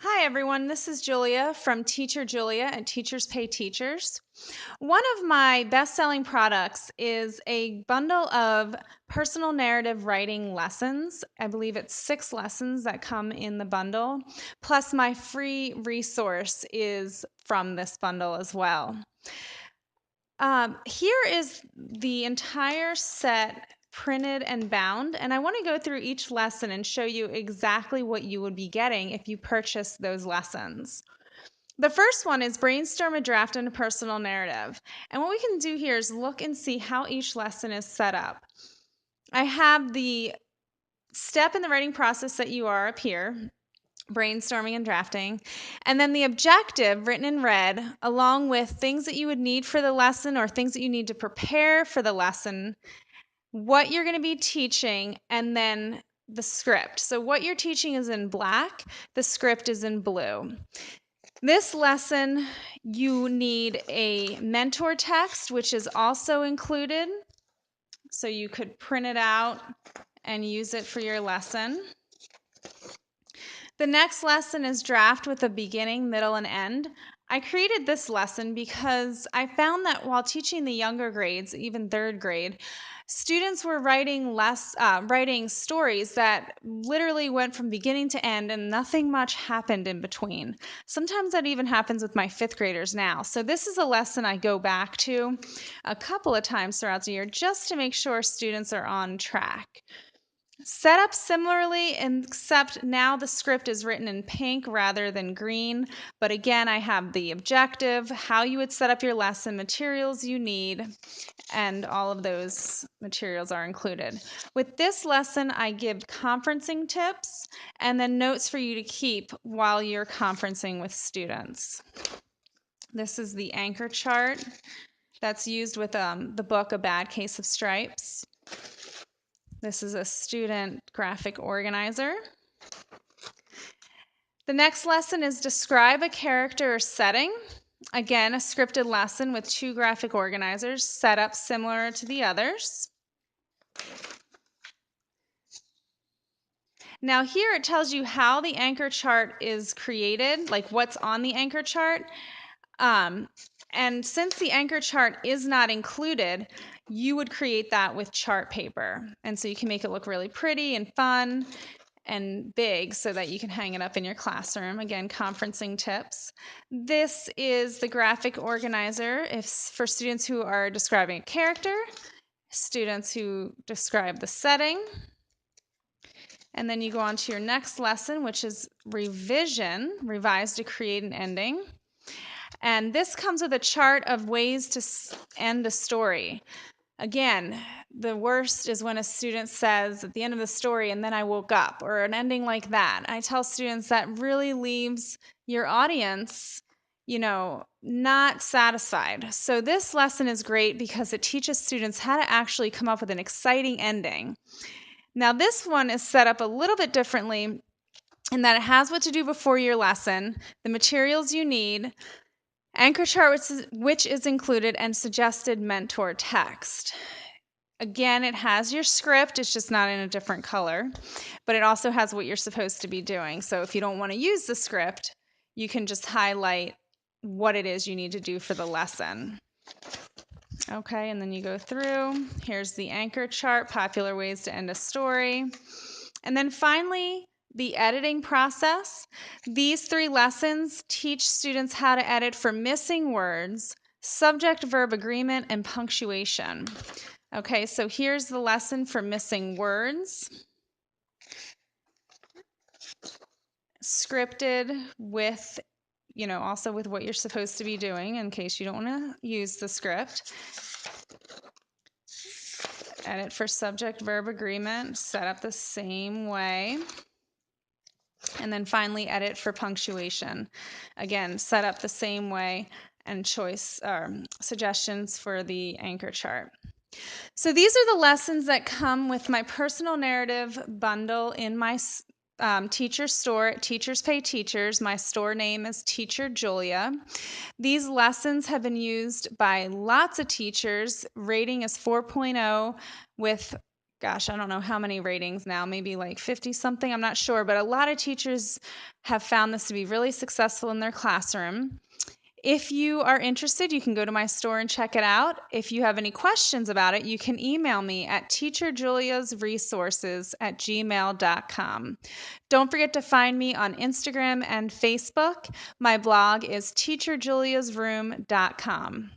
Hi, everyone. This is Julia from Teacher Julia at Teachers Pay Teachers. One of my best selling products is a bundle of personal narrative writing lessons. I believe it's 6 lessons that come in the bundle. Plus, my free resource is from this bundle as well. Here is the entire set printed and bound, and I want to go through each lesson and show you exactly what you would be getting if you purchase those lessons. The first one is brainstorm a draft and a personal narrative. And what we can do here is look and see how each lesson is set up. I have the step in the writing process that you are up here, brainstorming and drafting, and then the objective written in red, along with things that you would need for the lesson or things that you need to prepare for the lesson, what you're going to be teaching, and then the script. So what you're teaching is in black, the script is in blue. This lesson, you need a mentor text, which is also included. So you could print it out and use it for your lesson. The next lesson is draft with a beginning, middle, and end. I created this lesson because I found that while teaching the younger grades, even 3rd grade, students were writing stories that literally went from beginning to end and nothing much happened in between. Sometimes that even happens with my 5th graders now. So this is a lesson I go back to a couple of times throughout the year just to make sure students are on track. Set up similarly, except now the script is written in pink rather than green. But again, I have the objective, how you would set up your lesson, materials you need, and all of those materials are included. With this lesson, I give conferencing tips and then notes for you to keep while you're conferencing with students. This is the anchor chart that's used with the book A Bad Case of Stripes. This is a student graphic organizer. The next lesson is describe a character or setting. Again, a scripted lesson with 2 graphic organizers set up similar to the others. Now here it tells you how the anchor chart is created, like what's on the anchor chart. And since the anchor chart is not included, you would create that with chart paper. And so you can make it look really pretty and fun and big so that you can hang it up in your classroom. Again, conferencing tips. This is the graphic organizer for students who are describing a character, students who describe the setting. And then you go on to your next lesson, which is revision, revise to create an ending. And this comes with a chart of ways to end a story. Again, the worst is when a student says at the end of the story, and then I woke up, or an ending like that. I tell students that really leaves your audience, not satisfied. So this lesson is great because it teaches students how to actually come up with an exciting ending. Now, this one is set up a little bit differently in that it has what to do before your lesson, the materials you need, anchor chart which is included, and suggested mentor text. Again, it has your script, it's just not in a different color, but it also has what you're supposed to be doing. So if you don't want to use the script, you can just highlight what it is you need to do for the lesson. Okay, and then you go through. Here's the anchor chart, popular ways to end a story. And then finally, the editing process. These 3 lessons teach students how to edit for missing words, subject-verb agreement, and punctuation. Okay, so here's the lesson for missing words. Scripted with, also with what you're supposed to be doing in case you don't want to use the script. Edit for subject-verb agreement, set up the same way. And then finally, edit for punctuation. Again, set up the same way, and suggestions for the anchor chart. So these are the lessons that come with my personal narrative bundle in my teacher store at Teachers Pay Teachers. My store name is Teacher Julia. These lessons have been used by lots of teachers. Rating is 4.0 with gosh, I don't know how many ratings now, maybe like 50 something, I'm not sure, but a lot of teachers have found this to be really successful in their classroom. If you are interested, you can go to my store and check it out. If you have any questions about it, you can email me at teacherjuliasresources@gmail.com. Don't forget to find me on Instagram and Facebook. My blog is teacherjuliasroom.com.